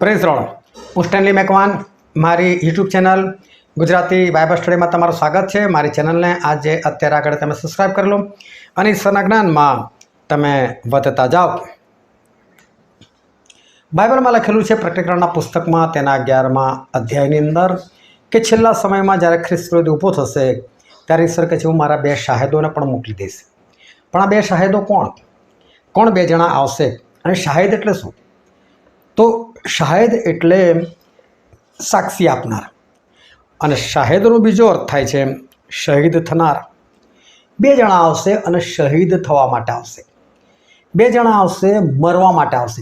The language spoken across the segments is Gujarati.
પ્રેઝ રોડ હું સ્ટેનલી મેકવાન મારી યુટ્યુબ ચેનલ ગુજરાતી બાઇબલ સ્ટડીમાં તમારું સ્વાગત છે। મારી ચેનલને આજે અત્યારે આગળ તમે સબસ્ક્રાઈબ કરી લો અને ઈશ્વરના જ્ઞાનમાં તમે વધતા જાઓ। બાઇબલમાં લખેલું છે પ્રકટીકરણના પુસ્તકમાં તેના 11મા અધ્યાયની અંદર કે છેલ્લા સમયમાં જ્યારે ખ્રિસ્ત વિરોધી ઊભો થશે ત્યારે ઈશ્વર કહે છે હું મારા 2 શાહેદોને પણ મોકલી દઈશ। પણ આ 2 શાહેદો કોણ 2 જણા આવશે અને શાહેદ એટલે શું? તો શાહેદ એટલે સાક્ષી આપનાર અને શાહેદનો બીજો અર્થ થાય છે શહીદ થનાર। 2 જણા આવશે અને શહીદ થવા માટે આવશે, 2 જણા આવશે મરવા માટે આવશે।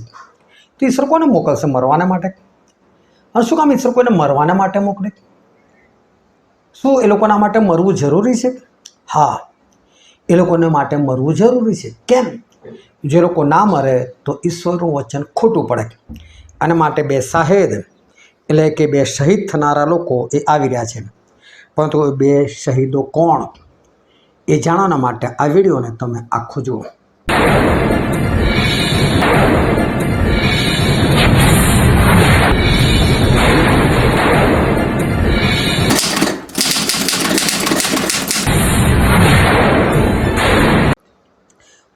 તો ઈશ્વર કોને મોકલશે? મરવાને માટે। અને શું કામ ઈશ્વર કોઈને મરવાને માટે મોકલે? શું એ લોકોના માટે મરવું જરૂરી છે? હા, એ લોકોને માટે મરવું જરૂરી છે। કેમ? જે લોકો ના મરે તો ઈશ્વરનું વચન ખોટું પડે। આના માટે 2 શાહેદ એટલે કે 2 શહીદ થનારા લોકો એ આવી રહ્યા છે। પરંતુ એ 2 શહીદો કોણ એ જાણવાના માટે આ વિડીયોને તમે આખો જુઓ।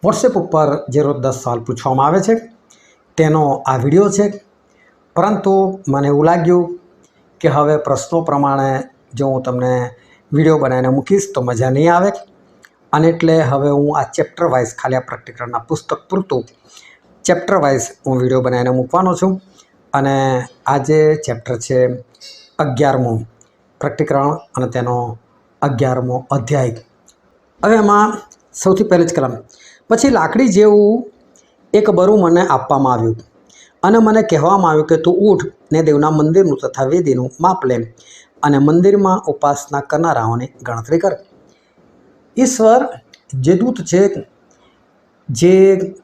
વોટ્સએપ ઉપર જે રોજ 10 સવાલ પૂછવામાં આવે છે તેનો આ વિડીયો છે। પરંતુ મને એવું લાગ્યું કે હવે પ્રશ્નો પ્રમાણે જો હું તમને વિડીયો બનાવીને મૂકીશ તો મજા નહીં આવે અને એટલે હવે હું આ ચેપ્ટર વાઇઝ ખાલી આ પ્રકટીકરણના પુસ્તક પૂરતું ચેપ્ટર વાઇઝ હું વિડીયો બનાવીને મૂકવાનો છું। અને આજે ચેપ્ટર છે 11મું પ્રકટીકરણ અને તેનો 11મો અધ્યાય। હવે એમાં સૌથી પહેલી જ કલમ, પછી લાકડી જેવું એક બરું મને આપવામાં આવ્યું અને મને કહેવામાં આવ્યું કે તું ઊઠ ને દેવના મંદિરનું તથા વેદીનું માપ લે અને મંદિરમાં ઉપાસના કરનારાઓની ગણતરી કર। ઈશ્વર જે દૂત છે જે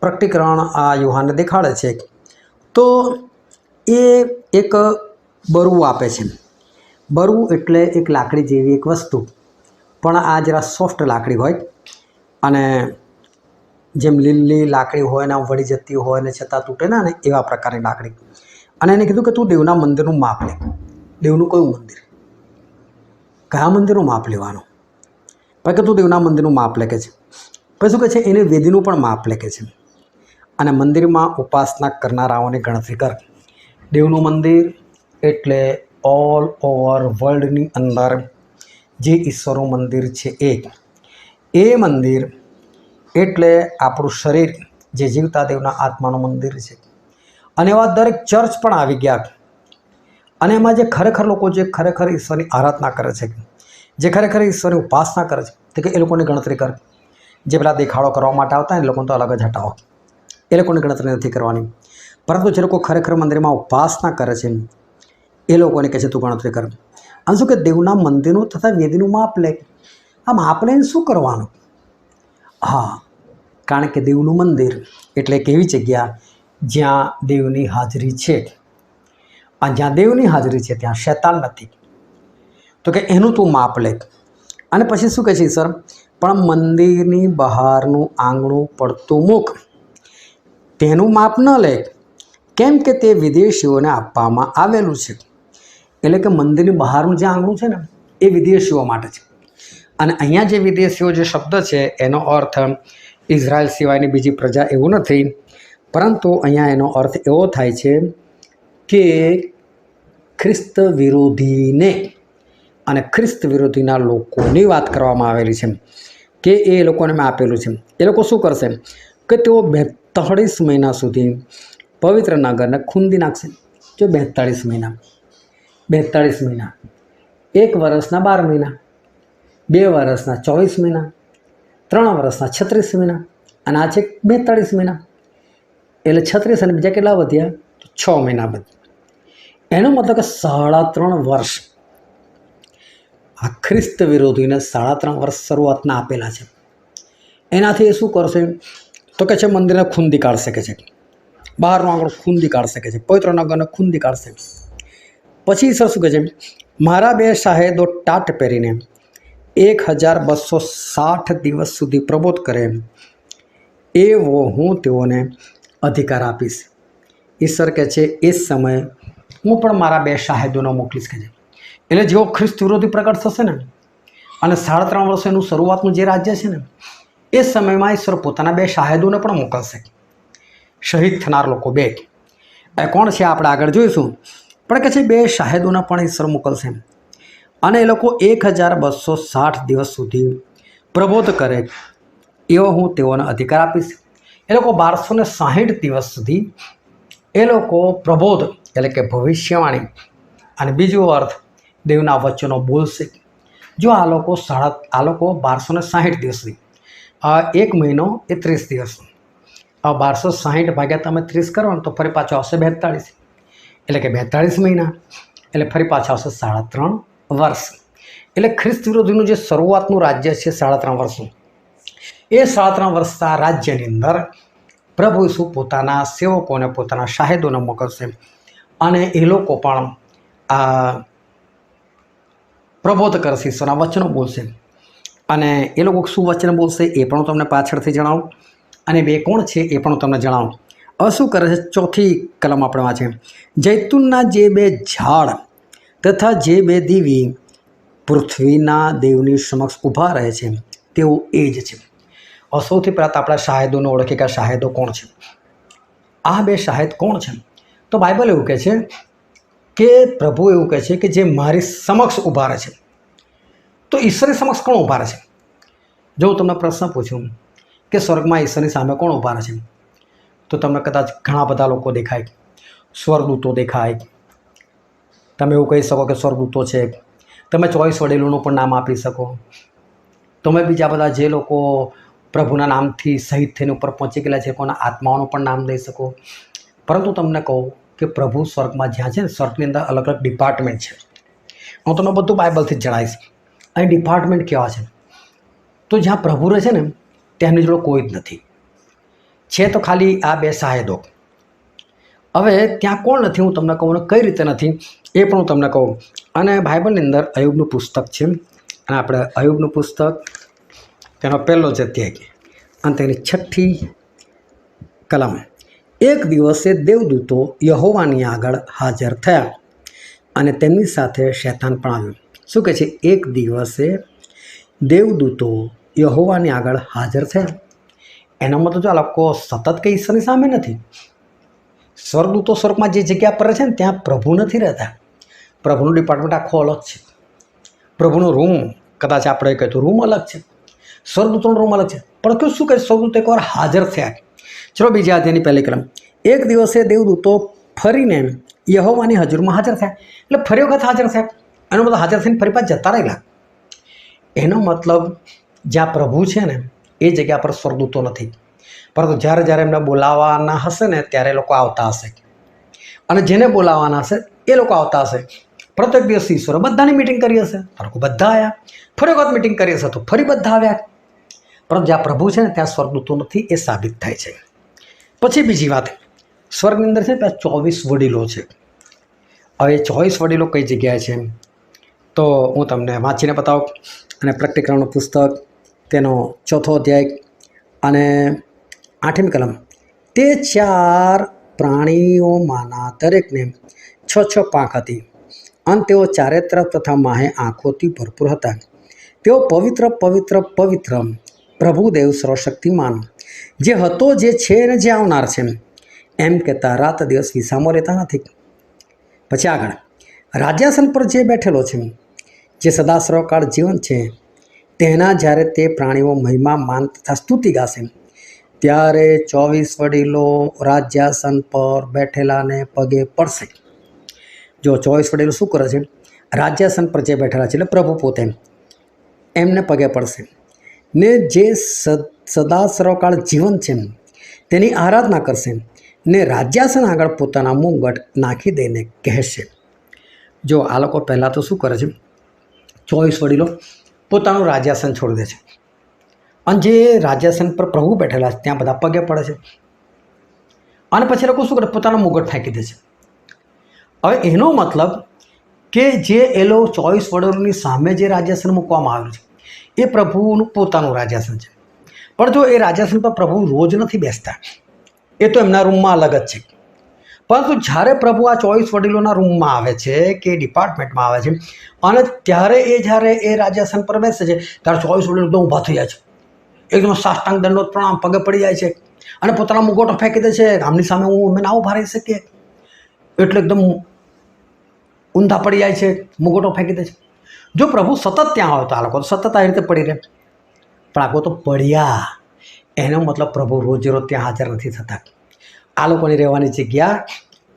પ્રકટીકરણ આ યુહાનને દેખાડે છે તો એ એક બરું આપે છે। બરું એટલે એક લાકડી જેવી એક વસ્તુ, પણ આ જરા સોફ્ટ લાકડી હોય અને જેમ લીલી લાકડી હોય ને વળી જતી હોય ને છતાં તૂટે ના ને એવા પ્રકારની લાકડી। અને એને કીધું કે તું દેવના મંદિરનું માપ લે। દેવનું કયું મંદિર? કયા મંદિરનું માપ લેવાનું? પછી કે તું દેવના મંદિરનું માપ લે કે છે। પછી શું કહે છે? એને વેદીનું પણ માપ લે કે છે અને મંદિરમાં ઉપાસના કરનારાઓની ગણતરી કર। દેવનું મંદિર એટલે ઓલ ઓવર વર્લ્ડની અંદર જે ઈશ્વરનું મંદિર છે એ મંદિર એટલે આપણું શરીર જે જીવતા દેવના આત્માનું મંદિર છે। અને એવા દરેક ચર્ચ પણ આવી ગયા અને એમાં જે ખરેખર લોકો જે ખરેખર ઈશ્વરની આરાધના કરે છે, જે ખરેખર ઈશ્વરની ઉપાસના કરે છે તો કે એ લોકોની ગણતરી કર। જે પેલા દેખાડો કરવા માટે આવતા એ લોકોને તો અલગ જ હટાવો, એ લોકોની ગણતરી નથી કરવાની। પરંતુ જે લોકો ખરેખર મંદિરમાં ઉપાસના કરે છે એ લોકોને કહે છે તું ગણતરી કર। અને શું કે દેવના મંદિરનું તથા વેદીનું માપ લે। આ માપ લઈને શું કરવાનું? હા, કારણ કે દેવનું મંદિર એટલે એક એવી જગ્યા જ્યાં દેવની હાજરી છે અને જ્યાં દેવની હાજરી છે ત્યાં શૈતાન નથી। તો કે એનું તું માપ લે। અને પછી શું કહે છે ઈશ્વર? પણ મંદિરની બહારનું આંગણું પડતું મુખ તેનું માપ ન લે, કેમ કે તે વિદેશીઓને આપવામાં આવેલું છે। એટલે કે મંદિરની બહારનું જે આંગણું છે ને એ વિદેશીઓ માટે છે। અને અહીંયા જે વિદેશીઓ જે શબ્દ છે એનો અર્થ ઇઝરાયલ સિવાયની બીજી પ્રજા એવું નથી, પરંતુ અહીંયા એનો અર્થ એવો થાય છે કે ખ્રિસ્ત વિરોધીને અને ખ્રિસ્ત વિરોધીના લોકોની વાત કરવામાં આવેલી છે કે એ લોકોને મેં આપેલું છે। એ લોકો શું કરશે કે તેઓ 42 મહિના સુધી પવિત્ર નગરને ખૂંદી નાખશે। જો 42 મહિના, 1 વર્ષના 12 મહિના, 2 વર્ષના 24 મહિના, 3 વર્ષના 36 મહિના અને આ છે 42 મહિના। એટલે 36 અને બીજા કેટલા વધ્યા? 6 મહિના બધ। એનો મતલબ કે 3.5 વર્ષ આ ખ્રિસ્ત વિરોધીને 3.5 વર્ષ શરૂઆતના આપેલા છે। એનાથી એ શું કરશે તો કે છે મંદિરને ખૂંદી કાઢશે કે છે, બહારનો આંગણો ખૂંદી કાઢશે કે છે, પવિત્ર નગરને ખૂંદી કાઢશે। પછી સર શું કહે છે? મારા 2 શાહેદો ટાટ પહેરીને 1260 દિવસ સુધી પ્રબોધ કરે એવો હું તેઓને અધિકાર આપીશ। ઈશ્વર કહે છે એ સમય હું પણ મારા 2 શાહેદોને મોકલીશ કે છે. એટલે જેવો ખ્રિસ્ત વિરોધી પ્રગટ થશે ને અને 3.5 વર્ષ એનું શરૂઆતનું જે રાજ્ય છે ને એ સમયમાં ઈશ્વર પોતાના 2 શાહેદોને પણ મોકલશે. શહીદ થનાર લોકો 2 એ કોણ છે આપણે આગળ જોઈશું. પણ કે છે 2 શાહેદોને પણ ઈશ્વર મોકલશે અને એ લોકો 1260 દિવસ સુધી પ્રબોધ કરે એવો હું તેઓને અધિકાર આપીશ. એ લોકો 1260 દિવસ સુધી એ લોકો પ્રબોધ એટલે કે ભવિષ્યવાણી અને બીજો અર્થ દેવના વચનો બોલશે. જો આ લોકો 1260 દિવસ સુધી, 1 મહિનો એ 30 દિવસ, 1260 ભાગ્યા તમે 30 કરો ને તો ફરી પાછો આવશે 42, એટલે કે 42 મહિના, એટલે ફરી પાછા આવશે 3.5 વર્ષ. એટલે ખ્રિસ્ત વિરોધીનું જે શરૂઆતનું રાજ્ય છે 3.5 વર્ષનું, એ 3.5 વર્ષના રાજ્યની અંદર પ્રભુ ઈસુ પોતાના સેવકોને, પોતાના શાહેદોને મોકલશે અને એ લોકો પણ આ પ્રબોધ કરશે, ઈશ્વરના વચનો બોલશે. અને એ લોકો શું વચન બોલશે એ પણ હું તમને પાછળથી જણાવું, અને 2 કોણ છે એ પણ હું તમને જણાવું. હવે શું કરે છે, 4th કલમ આપણે વાંચીએ. જૈતુનના જે 2 ઝાડ તથા જે 2 દીવી પૃથ્વીના દેવની સમક્ષ ઊભા રહે છે તેઓ એ જ છે. સૌથી પહેલાં તો આપણા શાહેદોને ઓળખીએ કે આ શાહેદો કોણ છે. આ 2 શાહેદ કોણ છે? તો બાઇબલ એવું કહે છે કે પ્રભુ એવું કહે છે કે જે મારી સમક્ષ ઊભા રહે છે. તો ઈશ્વરની સમક્ષ કોણ ઊભા રહે છે? જો હું તમને પ્રશ્ન પૂછું કે સ્વર્ગમાં ઈશ્વરની સામે કોણ ઊભા રહે છે, તો તમને કદાચ ઘણા બધા લોકો દેખાય, સ્વર્ગદૂતો દેખાય. તમે એવું કહી શકો કે સ્વર્ગદૂતો છે. તમે 24 વડીલોનું પણ નામ આપી શકો. તમે બીજા બધા જે લોકો પ્રભુના નામથી શહીદ થઈને ઉપર પહોંચી ગયેલા છે કોના આત્માઓનું પણ નામ દઈ શકો. પરંતુ તમને કહું કે પ્રભુ સ્વર્ગમાં જ્યાં છે ને, સ્વર્ગની અંદર અલગ અલગ ડિપાર્ટમેન્ટ છે. હું તમને બધું બાઇબલથી જ જણાવીશ. અહીં ડિપાર્ટમેન્ટ કેવા છે, તો જ્યાં પ્રભુ રહે છે ને ત્યાંની જોડે કોઈ જ નથી, છે તો ખાલી આ 2 શાહેદો. હવે ત્યાં કોણ નથી હું તમને કહું, ને કઈ રીતે નથી એ પણ હું તમને કહું. અને બાઇબલની અંદર અયુબનું પુસ્તક છે, અને આપણે અયુબનું પુસ્તક તેનો 1લો જ અધ્યાય અને તેની 6th કલમ. એક દિવસે દેવદૂતો યહોવાની આગળ હાજર થયા અને તેમની સાથે શૈતાન પણ આવ્યું. શું કહે છે? એક દિવસે દેવદૂતો યહોવાની આગળ હાજર થયા. એનો મતલબ જો આ લોકો સતત કંઈ ઈશ્વરની સામે નથી. સ્વર્ગદૂતો સ્વર્ગમાં જે જગ્યા પર રહે છે ને ત્યાં પ્રભુ નથી રહેતા. પ્રભુનું ડિપાર્ટમેન્ટ આખો અલગ છે. પ્રભુનો રૂમ કદાચ આપણે કહીએ તો રૂમ અલગ છે, સ્વર્ગદૂતોનો રૂમ અલગ છે. પણ કયું શું કહે, સ્વર્ગદૂતો એકવાર હાજર થયા. ચલો બીજા અધ્યાયની 1લી કલમ. એક દિવસે દેવદૂતો ફરીને યહોવાની હજુરમાં હાજર થયા. એટલે ફરી વખત હાજર થયા. એનો મતલબ હાજર થઈને ફરી પાછા જતા રહેલા. એનો મતલબ જ્યાં પ્રભુ છે ને એ જગ્યા પર સ્વર્ગદૂતો નથી. પરંતુ જ્યારે જ્યારે એમને બોલાવવાના હશે ને ત્યારે એ લોકો આવતા હશે, અને જેને બોલાવવાના હશે એ લોકો આવતા હશે. પ્રત્યેક દિવસ ઈશ્વરે બધાની મિટિંગ કરી હશે, લોકો બધા આવ્યા. ફરી વખત મિટિંગ કરી હશે તો ફરી બધા આવ્યા. પરંતુ જ્યાં પ્રભુ છે ને ત્યાં સ્વર્ગદૂતો નથી, એ સાબિત થાય છે. પછી બીજી વાત, સ્વર્ગની અંદર છે ત્યાં 24 વડીલો છે. હવે 24 વડીલો કઈ જગ્યાએ છે તો હું તમને વાંચીને બતાવું. અને પ્રકટીકરણનું પુસ્તક તેનો 4થો અધ્યાય અને 8મી કલમ. તે 4 પ્રાણીઓમાંના દરેકને 6 પાંખ હતી, અને તેઓ ચારે તરફ તથા માહે આંખોથી ભરપૂર હતા. તેઓ પવિત્ર પવિત્ર પવિત્ર પ્રભુદેવ સર્વશક્તિમાન, જે હતો, જે છે અને જે આવનાર છે, એમ કહેતા રાત દિવસ વિસામો રહેતા નથી. પછી આગળ, રાજ્યાસન પર જે બેઠેલો છે, જે સદા સર્વકાળ જીવન છે, તેના જ્યારે તે પ્રાણીઓ મહિમા માન તથા સ્તુતિ ગાશે, ત્યારે 24 વડીલો રાજ્યાસન પર બેઠેલાને પગે પડશે. જો 24 વડીલો શું કરે છે? રાજ્યાસન પર જે બેઠેલા છે એટલે પ્રભુ પોતે એમને પગે પડશે ને જે સદા સર્વકાળ જીવન છે તેની આરાધના કરશે ને રાજ્યાસન આગળ પોતાના મુંગટ નાખી દઈને કહેશે. જો આ લોકો પહેલાં તો શું કરે છે, 24 વડીલો પોતાનું રાજ્યાસન છોડી દે છે, અને જે રાજ્યાસન પર પ્રભુ બેઠેલા છે ત્યાં બધા પગે પડે છે. અને પછી લોકો શું કરે, પોતાના મુગટ ફેંકી દે છે. હવે એનો મતલબ કે જે એ લોકો 24 વડીલોની સામે જે રાજ્યાસન મૂકવામાં આવ્યું છે એ પ્રભુનું પોતાનું રાજ્યાસન છે. પણ જો એ રાજ્યાસન પર પ્રભુ રોજ નથી બેસતા, એ તો એમના રૂમમાં અલગ જ છે. પરંતુ જ્યારે પ્રભુ આ 24 વડીલોના રૂમમાં આવે છે કે ડિપાર્ટમેન્ટમાં આવે છે અને ત્યારે જ્યારે એ રાજ્યાસન પર બેસે છે ત્યારે 24 વડીલો એકદમ ઊભા થઈ જાય છે, એકદમ સાષ્ટાંગ દંડોત પ્રણામ પગે પડી જાય છે અને પોતાના મુગોટો ફેંકી દે છે. આમની સામે અમે ના ઊભા રહી શકીએ એટલે એકદમ ઊંધા પડી જાય છે, મુગોટો ફેંકી દે છે. જો પ્રભુ સતત ત્યાં હોય તો આ લોકો તો સતત આ રીતે પડી રહે, પણ આ લોકો તો પડ્યા, એનો મતલબ પ્રભુ રોજે રોજ ત્યાં હાજર નથી થતા. આ લોકોની રહેવાની જગ્યા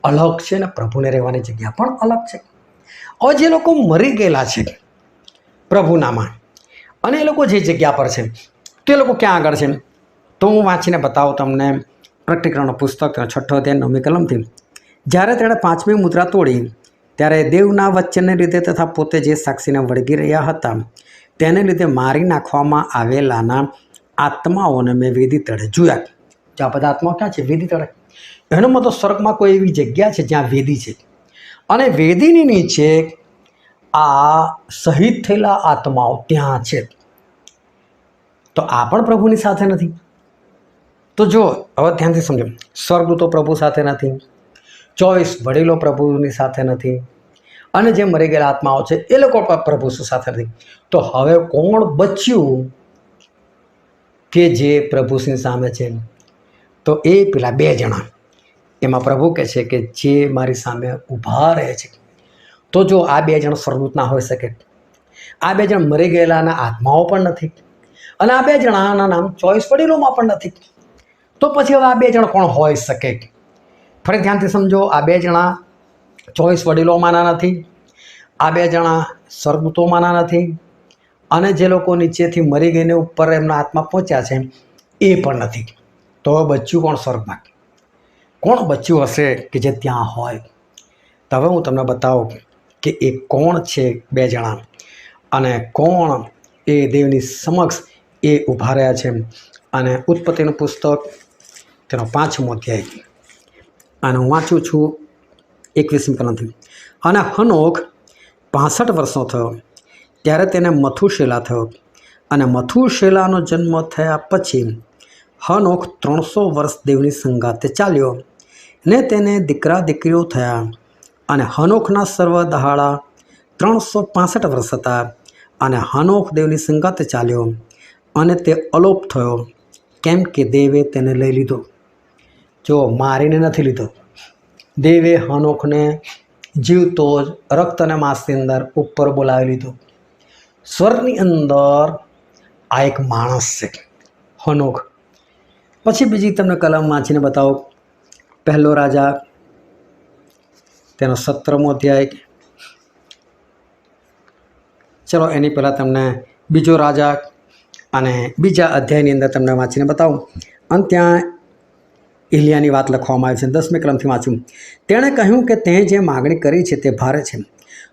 અલગ છે ને પ્રભુને રહેવાની જગ્યા પણ અલગ છે. હવે જે લોકો મરી ગયેલા છે પ્રભુનામાં અને એ લોકો જે જગ્યા પર છે તો એ લોકો ક્યાં આગળ છે? તો હું વાંચીને બતાવું તમને પ્રકટીકરણનું પુસ્તક 6 અધ્યાય 9મી કલમથી. જ્યારે તેણે 5મી મુદ્રા તોડી ત્યારે દેવના વચનને લીધે તથા પોતે જે સાક્ષીને વળગી રહ્યા હતા તેને લીધે મારી નાખવામાં આવેલાના આત્માઓને મેં વેદી તળે જોયા. આ બધા આત્માઓ ક્યાં છે? વેદી તળે. એનો મતલબ સ્વર્ગમાં કોઈ એવી જગ્યા છે જ્યાં વેદી છે અને વેદીની નીચે આ શહીદ થયેલા આત્માઓ ત્યાં છે. તો આ પણ પ્રભુની સાથે નથી. તો જો હવે ધ્યાનથી સમજો, સ્વર્ગદૂતો પ્રભુ સાથે નથી, 24 વડીલો પ્રભુની સાથે નથી અને જે મરી ગયેલા આત્માઓ છે એ લોકો પણ પ્રભુ સાથે નથી. તો હવે કોણ બચ્યું કે જે પ્રભુની સામે છે? તો એ પેલા 2 જણા. એમાં પ્રભુ કહે છે કે જે મારી સામે ઊભા રહે છે. તો જો આ 2 જણ સ્વર્ગદૂત ના હોઈ શકે, આ 2 જણ મરી ગયેલાના આત્માઓ પણ નથી અને આ 2 જણાના નામ 24 વડીલોમાં પણ નથી. તો પછી હવે આ 2 જણ કોણ હોઈ શકે? ફરી ધ્યાનથી સમજો, આ 2 જણા 24 વડીલોમાંના નથી, આ 2 જણા સ્વર્ગદૂતોમાંના નથી અને જે લોકો નીચેથી મરી ગઈને ઉપર એમના આત્મા પહોંચ્યા છે એ પણ નથી. તો બચ્યું કોણ સ્વર્ગમાં? કોણ બચ્યું હશે કે જે ત્યાં હોય? તો હવે હું તમને બતાવું કે એ કોણ છે 2 જણા અને કોણ એ દેવની સમક્ષ એ ઊભા રહ્યા છે. અને ઉત્પત્તિનું પુસ્તક તેનો 5મો અધ્યાય અને હું વાંચું છું 21મી કલમથી. અને હનોખ 65 વર્ષનો થયો ત્યારે તેને મથુશેલા થયો અને મથુશેલાનો જન્મ થયા પછી હનોખ 300 વર્ષ દેવની સંગાતે ચાલ્યો ને તેને દીકરા દીકરીઓ થયા અને હનોખના સર્વ દહાડા 365 વર્ષ હતા અને હનોખ દેવની સંગાતે ચાલ્યો અને તે અલોપ થયો, કેમ કે દેવે તેને લઈ લીધો. જો મારીને નથી લીધો, દેવે હનોખને જીવતો જ રક્ત અને માંસની અંદર ઉપર બોલાવી લીધો. સ્વર્ગની અંદર આ એક માણસ છે હનોખ. પછી બીજી તમને કલમ વાંચીને બતાવો, 1 રાજા તેનો 17મો અધ્યાય. ચલો એની પહેલાં તમને 2 રાજા અને 2 અધ્યાયની અંદર તમને વાંચીને બતાવું. અને ત્યાં એલિયાની વાત લખવામાં આવી છે. 10મી કલમથી વાંચ્યું. તેણે કહ્યું કે તે જે માગણી કરી છે તે ભારે છે,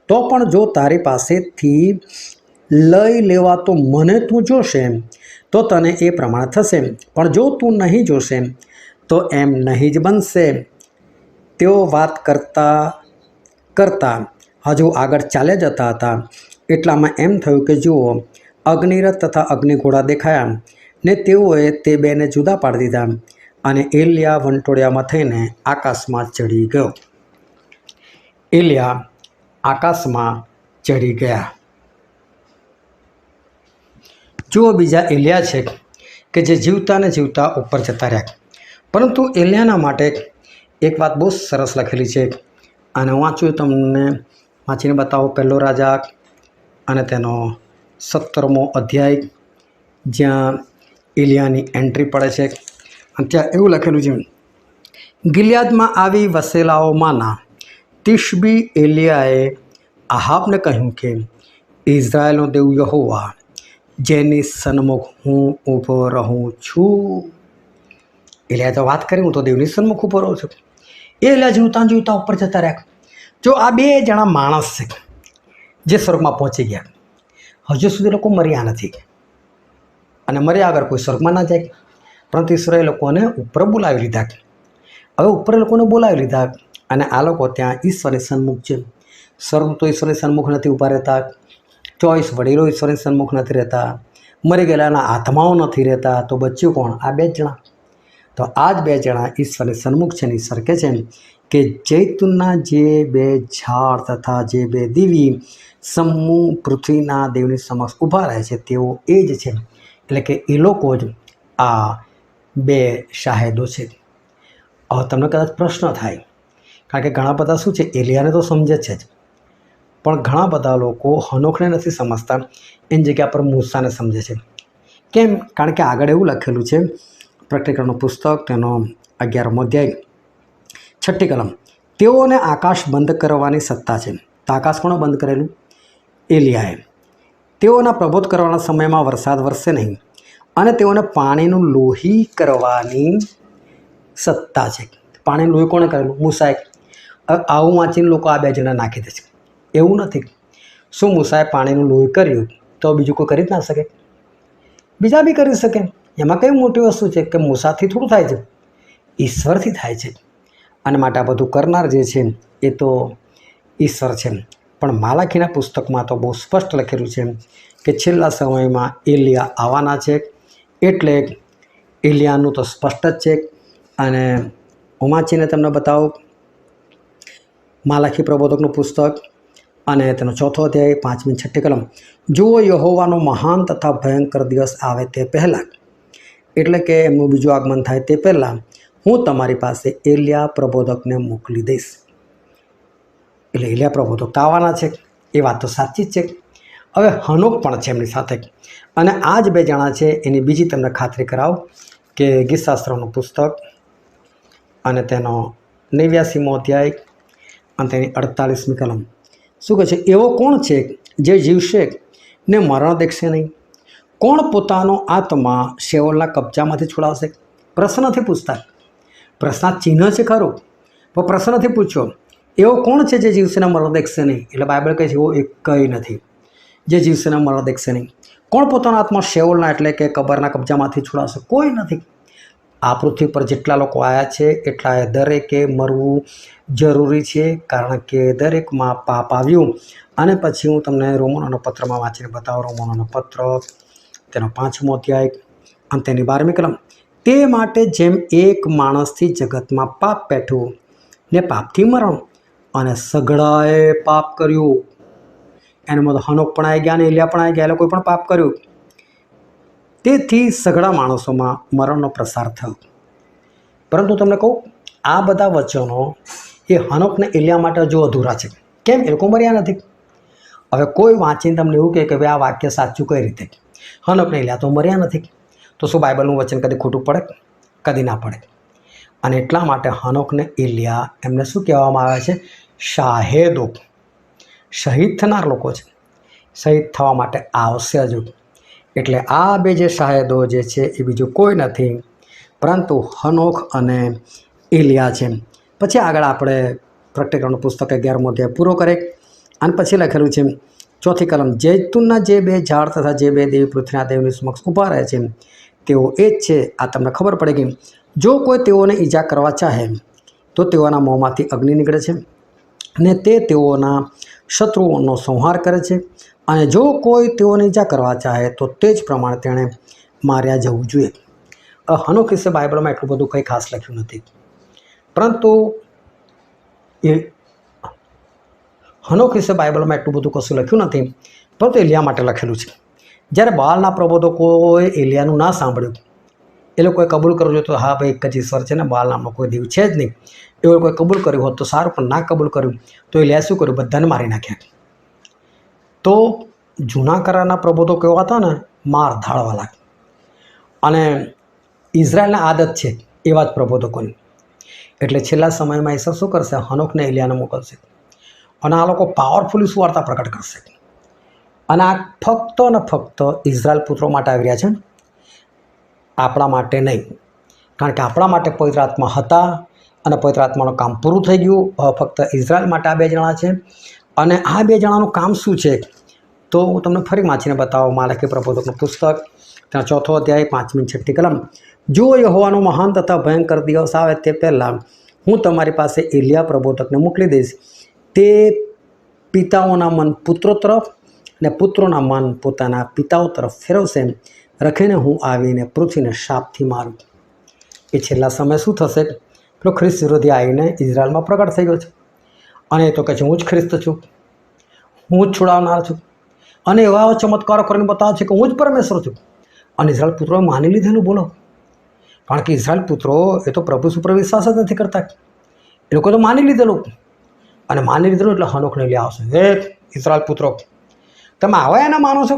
તો પણ જો તારી પાસેથી લઈ લેવા તો મને તું જોશે તો તને એ પ્રમાણે થશે, પણ જો તું નહીં જોશે તો એમ નહીં જ બનશે. તેઓ વાત કરતા હજુ આગળ ચાલ્યા જતા હતા એટલામાં એમ થયું કે જુઓ, અગ્નિરથ તથા અગ્નિઘોડા દેખાયા ને તેઓએ તે 2ને જુદા પાડી દીધા અને એલિયા વંટોળિયામાં થઈને આકાશમાં ચડી ગયો. એલિયા આકાશમાં ચડી ગયા. જુઓ, બીજા એલિયા છે કે જે જીવતા ને જીવતા ઉપર જતા રહ્યા. પરંતુ એલિયાના માટે એક વાત બહુ સરસ લખેલી છે અને વાંચું તમને વાંચીને બતાવો. 1 રાજા અને તેનો 17મો અધ્યાય, જ્યાં એલિયાની એન્ટ્રી પડે છે અને ત્યાં એવું લખેલું છે, ગિલિયાદમાં આવી વસેલાઓમાંના તિશબી એલિયાએ આહાબને કહ્યું કે ઇઝરાયલનો દેવ યહોવા જેની સન્મુખ હું ઊભો રહું છું. એલિયાએ તો વાત કરી, હું તો દેવની સન્મુખ ઊભો રહું છું. એલિયા જીવતા જીવતા ઉપર જતા રહ્યા. જો આ 2 જણા માણસ છે જે સ્વર્ગમાં પહોંચી ગયા. હજુ સુધી લોકો મર્યા નથી અને મર્યા આગળ કોઈ સ્વર્ગમાં ના જાય, પરંતુ ઈશ્વરે લોકોને ઉપર બોલાવી લીધા. હવે ઉપર લોકોને બોલાવી લીધા અને આ લોકો ત્યાં ઈશ્વરની સન્મુખ છે. સ્વર્ગ તો ઈશ્વરની સન્મુખ નથી ઊભા રહેતા, 24 વડીલો ઈશ્વરની સન્મુખ નથી રહેતા, મરી ગયેલાના આત્માઓ નથી રહેતા. તો બચ્યું કોણ? આ 2 જણા. તો આ જ 2 જણા ઈશ્વરની સન્મુખ છે. ઈશ્વર કહે છે કે જૈતુનના જે બે ઝાડ તથા જે બે દીવી સમૂહ પૃથ્વીના દેવની સમક્ષ ઊભા રહે છે તેઓ એ જ છે, એટલે કે એ લોકો જ આ બે શાહેદો છે. હવે તમને કદાચ પ્રશ્ન થાય, કારણ કે ઘણા બધા શું છે, એલિયાને તો સમજે છે જ, પણ ઘણા બધા લોકો હનોખને નથી સમજતા, એની જગ્યા પર મૂસાને સમજે છે. કેમ? કારણ કે આગળ એવું લખેલું છે, પ્રકટીકરણનું પુસ્તક તેનો 11મો અધ્યાય 6ઠ્ઠી કલમ, તેઓને આકાશ બંધ કરવાની સત્તા છે. તો આકાશ કોણે બંધ કરેલું? એલિયાએ. તેઓના પ્રબોધ કરવાના સમયમાં વરસાદ વરસે નહીં, અને તેઓને પાણીનું લોહી કરવાની સત્તા છે. પાણીનું લોહી કોણે કરેલું? મૂસાએ. આવું વાંચીને લોકો આ બે જણા નાખી દે છે. એવું નથી. શું મૂસાએ પાણીનું લોહી કર્યું તો બીજું કોઈ કરી જ ના શકે? બીજા બી કરી શકે. એમાં કઈ મોટી વસ્તુ છે કે મૂસાથી થોડું થાય છે, ઈશ્વરથી થાય છે. અને માટે આ બધું કરનાર જે છે એ તો ઈશ્વર છે. પણ માલાખીના પુસ્તકમાં તો બહુ સ્પષ્ટ લખેલું છે કે છેલ્લા સમયમાં એલિયા આવવાના છે. એટલે એલિયાનું તો સ્પષ્ટ જ છે. અને હું વાંચીને તમને બતાવું, માલાખી પ્રબોધકનું પુસ્તક અને તેનો 4થો અધ્યાય 5મી 6ઠ્ઠી કલમ, જુઓ યહોવાનો મહાન તથા ભયંકર દિવસ આવે તે પહેલાં, એટલે કે એમનું બીજું આગમન થાય તે પહેલાં હું તમારી પાસે એલિયા પ્રબોધકને મોકલી દઈશ. એટલે એલિયા પ્રબોધક તો આવવાના છે, એ વાત તો સાચી જ છે. હવે હનોક પણ છે એમની સાથે, અને આ જ બે જણા છે. એની બીજી તમને ખાતરી કરાવ કે ગીતશાસ્ત્રનું પુસ્તક અને તેનો 89મો અધ્યાય અને તેની 48મી કલમ શું કહે છે? એવો કોણ છે જે જીવશે ને મરણ દેખશે નહીં? કોણ પોતાનો આત્મા શેઓલના કબજામાંથી છોડાવશે? પ્રશ્ન નથી પૂછતા. પ્રશ્ન ચિહ્ન છે ખરું, પણ પ્રશ્ન નથી પૂછ્યો. એવો કોણ છે જે જીવશે ને મરણ દેખશે નહીં? એટલે બાઇબલ કહે છે એવો એક કંઈ નથી જે જીવશે ને મરણ દેખશે નહીં. કોણ પોતાનો આત્મા શેઓલના એટલે કે કબરના કબજામાંથી છોડાવશે? કોઈ નથી. આ પૃથ્વી પર જેટલા લોકો આવ્યા છે એટલા દરેકે મરવું જરૂરી છે, કારણ કે દરેકમાં પાપ આવ્યું. અને પછી હું તમને રોમનોના પત્રમાં વાંચીને બતાવું. રોમનોનો પત્ર તેનો 5મો અધ્યાય અને તેની 12મી કલમ, તે માટે જેમ એક માણસથી જગતમાં પાપ પેઠું ને પાપથી મરણ, અને સઘળાએ પાપ કર્યું. એનો મતલબ હનોક પણ આવી ગયા અને એલિયા પણ આવી ગયા, એ લોકોએ પણ પાપ કર્યું. તેથી સઘળા માણસોમાં મરણનો પ્રસાર થયો. પરંતુ તમને કહું, આ બધા વચનો એ હનોકને એલિયા માટે હજુ અધૂરા છે. કેમ? એ લોકો મર્યા નથી. હવે કોઈ વાંચીને તમને એવું કહે કે ભાઈ આ વાક્ય સાચું કઈ રીતે? હનોકને એલિયા તો મર્યા નથી, તો શું બાઇબલનું વચન કદી ખોટું પડે? કદી ના પડે. અને એટલા માટે હનોકને એલિયા એમને શું કહેવામાં આવે છે? શાહેદો. શહીદ થનાર લોકો છે. શહીદ થવા માટે આવશે હજુ. એટલે આ બે જે શાહેદો જે છે એ બીજું કોઈ નથી પરંતુ હનોક અને એલિયા છે. પછી આગળ આપણે પ્રકટીકરણનું પુસ્તક 11મો અધ્યાય પૂરો કરે, અને પછી લખેલું છે 4થી કલમ, જૈતુનના જે બે ઝાડ તથા જે બે દેવી પૃથ્વીના દેવની સમક્ષ ઊભા રહે છે તેઓ એ જ છે. આ તમને ખબર પડે કે જો કોઈ તેઓને ઈજા કરવા ચાહે તો તેઓના મોંમાંથી અગ્નિ નીકળે છે અને તે તેઓના શત્રુઓનો સંહાર કરે છે, અને જો કોઈ તેઓને ઈજા કરવા ચાહે તો તે જ પ્રમાણે તેણે માર્યા જવું જોઈએ. હનોક વિશે બાઇબલમાં એટલું બધું કંઈ ખાસ લખ્યું નથી, પરંતુ એ હનોક વિશે બાઇબલમાં એટલું બધું કશું લખ્યું નથી, પરંતુ એલિયા માટે લખેલું છે. જ્યારે બાલના પ્રબોધકોએ એલિયાનું ના સાંભળ્યું, એ લોકોએ કબૂલ કરવું જોઈએ તો હા ભાઈ એક જ ઈશ્વર છે ને, બાલ નામનો કોઈ દેવ છે જ નહીં, એ લોકોએ કબૂલ કર્યું હોત તો સારું, પણ ના કબૂલ કર્યું તો એલિયા શું કર્યું? બધાને મારી નાખ્યા. તો જૂના કરારના પ્રબોધકો એવા હતા ને, માર ધાડવાલા. અને ઇઝરાયલના આદત છે એવા જ પ્રબોધકોની. એટલે છેલ્લા સમયમાં ઈશ્વર શું કરશે? હનોકને એલિયાને મોકલશે, અને આ લોકો પાવરફુલી સુવાર્તા પ્રકટ કરશે. અને આ ફક્ત અને ફક્ત ઇઝરાયલ પુત્રો માટે આવી રહ્યા છે, આપણા માટે નહીં. કારણ કે આપણા માટે પવિત્ર આત્મા હતા અને પવિત્ર આત્માનું કામ પૂરું થઈ ગયું. ફક્ત ઇઝરાયલ માટે આ બે જણા છે. અને આ બે જણાનું કામ શું છે તો હું તમને ફરી વાંચીને બતાવું. માલાખી પ્રબોધકનું પુસ્તક ત્યાં 4થો અધ્યાય 5મી 6ઠ્ઠી કલમ, જો યહોવાનો મહાન તથા ભયંકર દિવસ આવે તે પહેલાં હું તમારી પાસે એલિયા પ્રબોધકને મોકલી દઈશ. તે પિતાઓના મન પુત્રો તરફ ને પુત્રોના મન પોતાના પિતાઓ તરફ ફેરવશે, રખીને હું આવીને પૃથ્વીને શાપથી મારું. એ છેલ્લા સમય શું થશે? પેલો ખ્રિસ્ત વિરોધી આવીને ઇઝરાયલમાં પ્રગટ થઈ ગયો છે અને એ તો કહે છે હું જ ખ્રિસ્ત છું, હું જ છોડાવનાર છું અને એવા ચમત્કારો કરીને બતાવે છે કે હું જ પરમેશ્વર છું. અને ઇઝરાયલ પુત્રોએ માની લીધેલું. બોલો, કારણ કે ઇઝરાયલ પુત્રો એ તો પ્રભુ ઉપર વિશ્વાસ જ નથી કરતા. એ લોકો તો માની લીધેલું અને માની લીધેલું એટલે હનોખને લઈ આવશે. હે ઇઝરાયલ પુત્રો, તમે આવા એને માનો છો?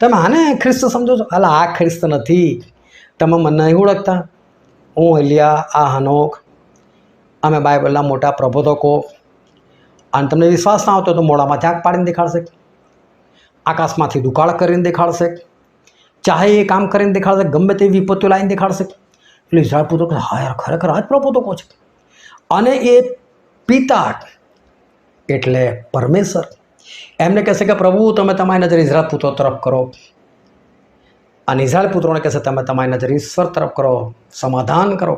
તમે આને ખ્રિસ્ત સમજો છો? હાલ આ ખ્રિસ્ત નથી. તમે મને નહીં ઓળખતા? હું એલિયા, આ હનોખ, અમે બાઇબલના મોટા પ્રબોધકો. અને તમને વિશ્વાસ ના આવતો તો મોડામાં ઝાંક પાડીને દેખાડશે, આકાશમાંથી દુકાળ કરીને દેખાડશે, ચાહે એ કામ કરીને દેખાડશે, ગમે તેવી વિપત્તિઓ લાવીને દેખાડશે. એટલે ઇઝરાયલ પુત્રો હા યાર, ખરેખર આ જ પ્રબોધકો છે. અને એ પિતા એટલે પરમેશ્વર એમને કહેશે કે પ્રભુ તમે તમારી નજર ઇઝરાયલ પુત્રો તરફ કરો, અને ઇઝરાયલ પુત્રોને કહેશે તમે તમારી નજર ઈશ્વર તરફ કરો, સમાધાન કરો.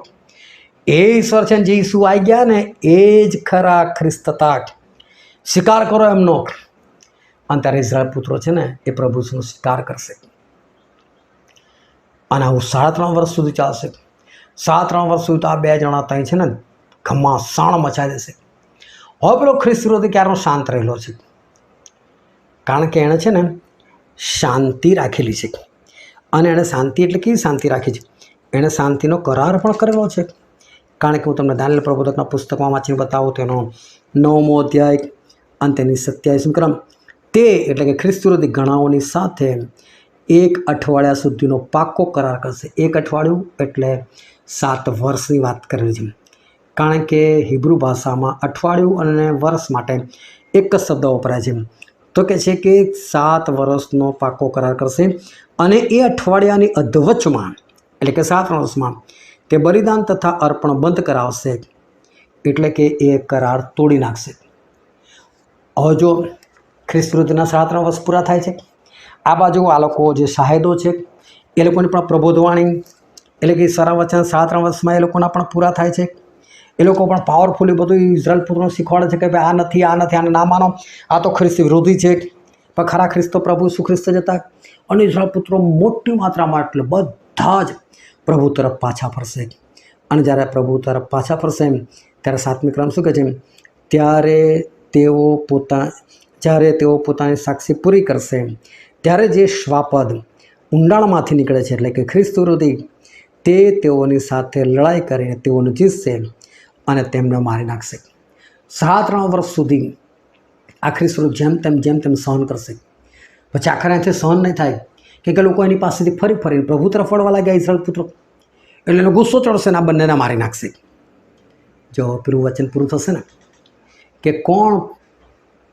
એ ઈશ્વર છે જે ઈસુ આવી ગયા ને એ જ ખરા ખ્રિસ્તતા. સ્વીકાર કરો એમનો. અને ત્યારે ઇઝરાયલ પુત્રો છે ને એ પ્રભુનો સ્વીકાર કરશે. અને આવું 3.5 વર્ષ સુધી ચાલશે. 3.5 વર્ષ સુધી તો આ બે જણા ત્યાં છે ને ઘમાસાણ મચાવી દેશે. હવે પેલો ખ્રિસ્ત વિરોધી ક્યારનો શાંત રહેલો છે, કારણ કે એણે છે ને શાંતિ રાખેલી છે. અને એણે શાંતિ એટલે કેવી શાંતિ રાખી છે? એણે શાંતિનો કરાર પણ કરેલો છે. કારણ કે હું તમને દાનિયેલ પ્રબોધકના પુસ્તકમાં વાંચીને બતાવું, તેનો 9મો અધ્યાય અને તેની 27મી ક્રમ, તે એટલે કે ખ્રિસ્ત વિરોધી ગણાઓની સાથે 1 અઠવાડિયા સુધીનો પાક્કો કરાર કરશે. 1 અઠવાડિયું એટલે 7 વર્ષની વાત કરેલી છે. કારણ કે હિબ્રુ ભાષામાં અઠવાડિયું અને વર્ષ માટે એક જ શબ્દ વપરાય છે. તો કે છે કે 7 વર્ષનો પાક્કો કરાર કરશે. અને એ અઠવાડિયાની અધવચમાં એટલે કે 7 વર્ષમાં તે બલિદાન તથા અર્પણ બંધ કરાવશે. એટલે કે એ કરાર તોડી નાખશે. હવે જો ખ્રિસ્ત વિરોધીના 3.5 વર્ષ પૂરા થાય છે, આ બાજુ આ લોકો જે શાહેદો છે એ લોકોની પણ પ્રબોધવાણી એટલે કે સારા વચન 3.5 વર્ષમાં એ લોકોના પણ પૂરા થાય છે. એ લોકો પણ પાવરફુલી બધું ઇઝરાયલ પુત્રોને શીખવાડે છે કે ભાઈ આ નથી, આને ના માનો, આ તો ખ્રિસ્ત વિરોધી છે. પણ ખરા ખ્રિસ્ત પ્રભુ ઈસુ ખ્રિસ્ત જતા. અને ઇઝરાયલ પુત્રો મોટી માત્રામાં એટલે બધા જ પ્રભુ તરફ પાછા ફરશે. અને જ્યારે પ્રભુ તરફ પાછા ફરશે ત્યારે 7મી ક્રમ શું કહે છે? જ્યારે તેઓ પોતાની સાક્ષી પૂરી કરશે ત્યારે જે શ્વાપદ ઊંડાણમાંથી નીકળે છે એટલે કે ખ્રિસ્ત વિરોધી, તે તેઓની સાથે લડાઈ કરીને તેઓને જીતશે અને તેમને મારી નાખશે. 3.5 વર્ષ સુધી આ ખ્રિસ્ત વિરોધી જેમ તેમ સહન કરશે. પછી આખરે અહીંથી સહન નહીં થાય કે લોકો એની પાસેથી ફરીને પ્રભુ તરફ વળવા લાગ્યા ઇઝરાયલ પુત્રો. એટલે એનો ગુસ્સો ચડશે ને આ બંનેને મારી નાખશે. જો પેલું વચન પૂરું થશે ને કે કોણ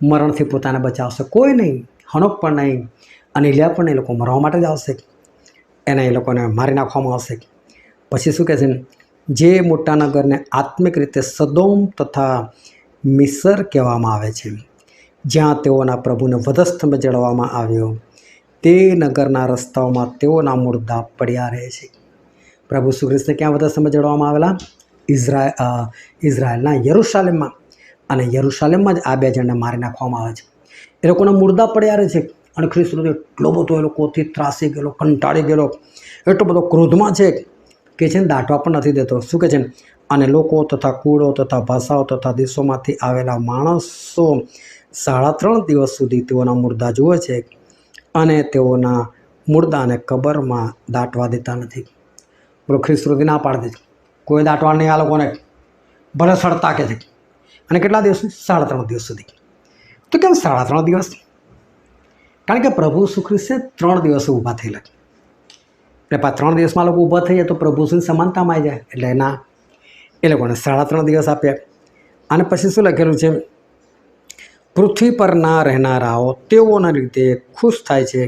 મરણથી પોતાને બચાવશે? કોઈ નહીં, હનોક પણ નહીં અને ઇલિયા પણ એ લોકો મરવા માટે જ આવશે. એને એ લોકોને મારી નાખવામાં આવશે. પછી શું કહે છે? જે મોટા નગરને આત્મિક રીતે સદોમ તથા મિસર કહેવામાં આવે છે, જ્યાં તેઓના પ્રભુને વધસ્તંભ જડવામાં આવ્યો, તે નગરના રસ્તાઓમાં તેઓના મુર્દા પડ્યા રહે છે. પ્રભુ ઈસુ ખ્રિસ્તને ક્યાં વધસ્તંભ જડવામાં આવેલા? ઇઝરાયલના યરુશાલેમમાં. અને યરુશાલેમમાં જ આ બે જણને મારી નાખવામાં આવે છે. એ લોકોના મુર્દા પડ્યા રહે છે. અને ખ્રિસ્ત એટલો બધો એ લોકોથી ત્રાસી ગયેલો, કંટાળી ગયેલો, એટલો બધો ક્રોધમાં છે કે છે ને દાટવા પણ નથી દેતો. શું કહે છે? અને લોકો તથા કુળો તથા ભાષાઓ તથા દેશોમાંથી આવેલા માણસો 3.5 દિવસ સુધી તેઓના મુર્દા જુએ છે અને તેઓના મુર્દાને કબરમાં દાટવા દેતા નથી. બોલો, ખ્રિસ્ત વિરોધી ના પાડી દે છે, કોઈ દાટવા નહીં આ લોકોને, ભલે સડતા કે છે. અને કેટલા દિવસ? 3.5 દિવસ સુધી. તો કેમ 3.5 દિવસ? કારણ કે પ્રભુ ઈસુ ખ્રિસ્ત 3 દિવસે ઊભા થયેલા. એટલે 3 દિવસમાં લોકો ઊભા થઈ જાય તો પ્રભુ ઈસુની સમાનતામાં આવી જાય. એટલે ના, એ લોકોને 3.5 દિવસ આપ્યા. અને પછી શું લખેલું છે? પૃથ્વી પરના રહેનારાઓ તેઓના રીતે ખુશ થાય છે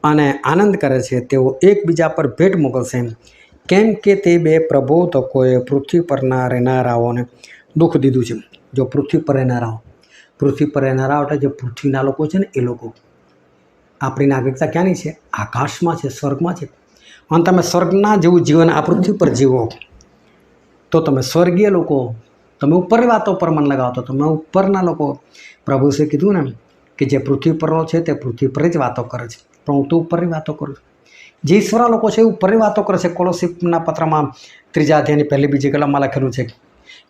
અને આનંદ કરે છે. તેઓ એકબીજા પર ભેટ મોકલશે, કેમ કે તે બે પ્રબોધકોએ પૃથ્વી પરના રહેનારાઓને દુઃખ દીધું છે. જો પૃથ્વી પર રહેનારાઓ એટલે જે પૃથ્વીના લોકો છે ને એ લોકો. આપણી નાગરિકતા ક્યાંની છે? આકાશમાં છે, સ્વર્ગમાં છે. અને તમે સ્વર્ગના જેવું જીવન આ પૃથ્વી પર જીવો તો તમે સ્વર્ગીય લોકો, તમે ઉપરની વાતો પર મન લગાવો તો તમે ઉપરના લોકો. પ્રભુએ કીધું ને કે જે પૃથ્વી પરનો છે તે પૃથ્વી પર જ વાતો કરે છે, પણ હું તો ઉપરની વાતો કરું છું. જે ઈશ્વરના લોકો છે એ ઉપરની વાતો કરે છે. કોલોસીના પત્રમાં 3 અધ્યાયની 1-2 કલમમાં લખેલું છે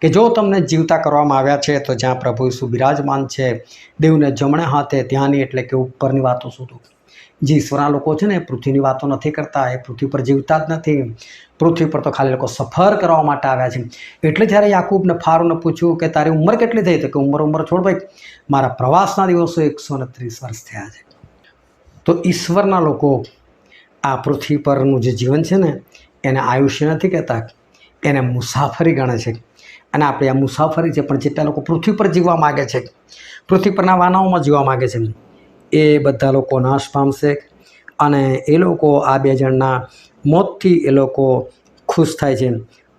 કે જો તમને જીવતા કરવામાં આવ્યા છે તો જ્યાં પ્રભુ ઈસુ બિરાજમાન છે દેવને જમણે હાથે ત્યાંની, એટલે કે ઉપરની વાતો શોધો. જે ઈશ્વરના લોકો છે ને એ પૃથ્વીની વાતો નથી કરતા, એ પૃથ્વી પર જીવતા જ નથી. પૃથ્વી પર તો ખાલી લોકો સફર કરવા માટે આવ્યા છે. એટલે જ્યારે યાકૂબને ફારૂને પૂછ્યું કે તારી ઉંમર કેટલી થઈ, તો કે ઉંમર છોડ ભાઈ, મારા પ્રવાસના દિવસો 130 વર્ષ થયા છે. તો ઈશ્વરના લોકો આ પૃથ્વી પરનું જે જીવન છે ને એને આયુષ્ય નથી કહેતા, એને મુસાફરી ગણે છે. અને આપણે આ મુસાફરી છે, પણ જેટલા લોકો પૃથ્વી પર જીવવા માગે છે, પૃથ્વી પરના વાનાઓમાં જીવવા માગે છે, એ બધા લોકો નાશ પામશે. અને એ લોકો આ 2 જણના મોતથી એ લોકો ખુશ થાય છે.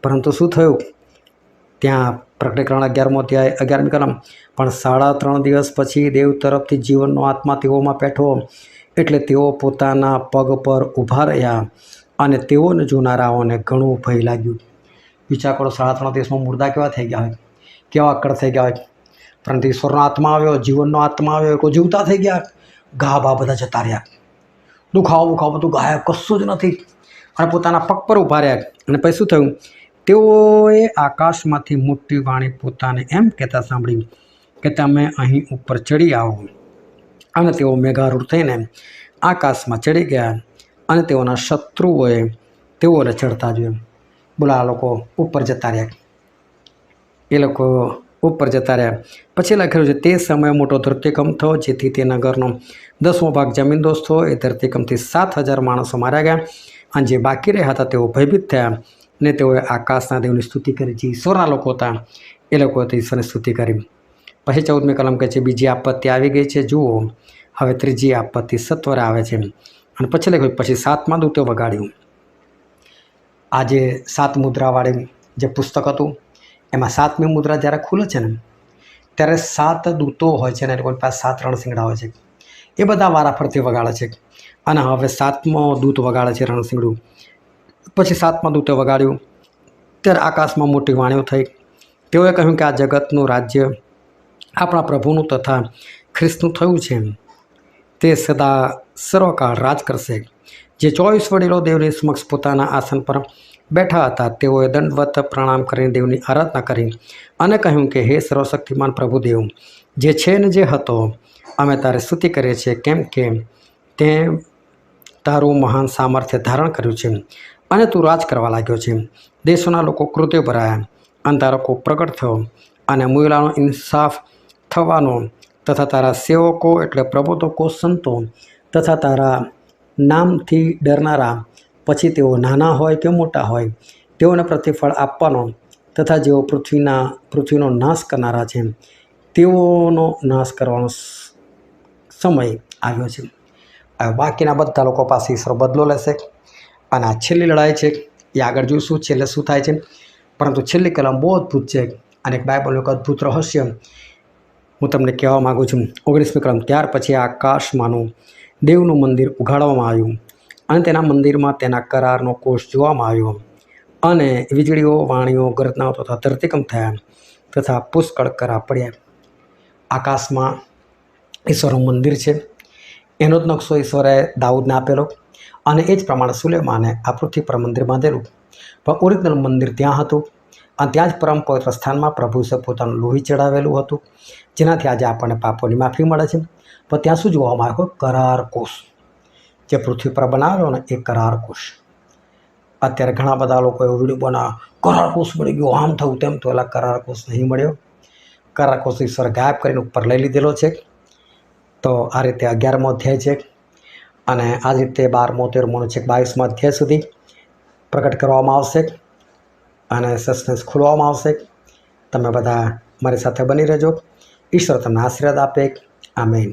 પરંતુ શું થયું? ત્યાં પ્રકટીકરણ 11મો અધ્યાય 11મી કલમ, પણ 3.5 દિવસ પછી દેવ તરફથી જીવનનો આત્મા તેઓમાં બેઠો, એટલે તેઓ પોતાના પગ પર ઊભા રહ્યા અને તેઓને જોનારાઓને ઘણું ભય લાગ્યું. વિચાર કરો, 3.5 દિવસમાં મુર્દા કેવા થઈ ગયા હોય, કેવા અક્કડ થઈ ગયા હોય. પરંતુ ઈશ્વરનો આત્મા આવ્યો, જીવનનો આત્મા આવ્યો, લોકો જીવતા થઈ ગયા. ઘા બા બધા જતા રહ્યા, દુખાવો બધું ગાયબ, કશું જ નથી. અને પોતાના પગ પર ઊભા રહ્યા. અને પછી શું થયું? તેઓએ આકાશમાંથી મોટી વાણી પોતાને એમ કહેતા સાંભળી કે તમે અહીં ઉપર ચડી આવો. અને તેઓ મેઘારૂઢ થઈને આકાશમાં ચડી ગયા અને તેઓના શત્રુઓએ તેઓને ચડતા જોયા. બોલો, આ લોકો ઉપર જતા રહ્યા. એ લોકો ઉપર જતા રહ્યા. પછી લખેલું છે, તે સમયે મોટો ધરતીકંપ થયો, જેથી તે નગરનો 10મો ભાગ જમીનદોસ્ત થયો. એ ધરતીકંપથી 7,000 માણસો માર્યા ગયા. અને જે બાકી રહ્યા હતા તેઓ ભયભીત થયા ને તેઓએ આકાશના દેવની સ્તુતિ કરી. જે ઈશ્વરના લોકો હતા એ લોકોએ ઈશ્વરની સ્તુતિ કરી. પછી 14મી કલમ કહે છે, બીજી આપત્તિ આવી ગઈ છે, જુઓ હવે ત્રીજી આપત્તિ સત્વરે આવે છે. અને પછી લખ્યું, પછી 7મા દૂતે વગાડ્યું. આ જે 7 મુદ્રાવાળી જે પુસ્તક હતું એમાં 7મી મુદ્રા જ્યારે ખુલે છે ને ત્યારે 7 દૂતો હોય છે ને એ લોકોની પાસે 7 રણશીંગડા હોય છે. એ બધા વારાફરતી વગાડે છે. અને હવે 7મો દૂત વગાડે છે રણશીંગડું. પછી 7મા દૂતે વગાડ્યું ત્યારે આકાશમાં મોટી વાણીઓ થઈ. તેઓએ કહ્યું કે આ જગતનું રાજ્ય આપણા પ્રભુનું તથા ખ્રિસ્તનું થયું છે. તે સદા સર્વકાળ રાજ કરશે. જે 24 વડીલો દેવની સમક્ષ પોતાના આસન પર બેઠા હતા તેઓએ દંડવત પ્રણામ કરીને દેવની આરાધના કરી અને કહ્યું કે હે સર્વશક્તિમાન પ્રભુ દેવ, જે છે ને જે હતો, અમે તારી સ્તુતિ કરીએ છીએ, કેમ કે તે તારું મહાન સામર્થ્ય ધારણ કર્યું છે અને તું રાજ કરવા લાગ્યો છે. દેશોના લોકો ક્રોધે ભરાયા, અંધારો પ્રગટ થયો અને મુયલાનો ઇન્સાફ થવાનો તથા તારા સેવકો એટલે પ્રબોધકો, સંતો તથા તારા નામથી ડરનારા, પછી તેઓ નાના હોય કે મોટા હોય, તેઓને પ્રતિફળ આપવાનો તથા જેઓ પૃથ્વીનો નાશ કરનારા છે તેઓનો નાશ કરવાનો સમય આવ્યો છે. બાકીના બધા લોકો પાસે ઈશ્વર બદલો લેશે. અને આ છેલ્લી લડાઈ છે, એ આગળ જોઈશું છેલ્લે શું થાય છે. પરંતુ છેલ્લી કલમ બહુ અદ્ભુત છે અને બાઇબલનું એક અદ્ભુત રહસ્ય હું તમને કહેવા માગું છું. 19મી કલમ, ત્યાર પછી આકાશમાંનું દેવનું મંદિર ઉઘાડવામાં આવ્યું અને તેના મંદિરમાં તેના કરારનો કોષ જોવામાં આવ્યો. અને વીજળીઓ, વાણીઓ, ગર્જનાઓ તથા ધરતીકંપ થયા તથા પુષ્કળ કરા પડ્યા. આકાશમાં ઈશ્વરનું મંદિર છે. એનો જ નકશો ઈશ્વરે દાઉદને આપેલો અને એ જ પ્રમાણે સુલેમાને આ પૃથ્વી પર મંદિર બાંધેલું. પણ ઓરિજિનલ મંદિર ત્યાં હતું અને ત્યાં જ પરમ પવિત્ર સ્થાનમાં પ્રભુએ પોતાનું લોહી ચડાવેલું હતું, જેનાથી આજે આપણને પાપોની માફી મળે છે. પણ ત્યાં શું જોવામાં આવ્યો? કરાર કોષ જે પૃથ્વી પર બનાવેલો ને એ કરાર કોષ. અત્યારે ઘણા બધા લોકો એવો વિડીયો બનાવે, કરાર કોષ મળી ગયો, આમ થયું તેમ થયું. એટલે કરાર કોષ નહીં મળ્યો. કરાર કોષ ઈશ્વર ગાયબ કરીને ઉપર લઈ લીધેલો છે. તો આ રીતે 11મો અધ્યાય છે અને આ જ રીતે 12મો, 13મો છે 22મા અધ્યાય સુધી પ્રગટ કરવામાં આવશે અને સસ્પેન્સ ખોલવામાં આવશે. તમે બધા મારી સાથે બની રહેજો. ઈશ્વર તમને આશીર્વાદ આપે. આમેન.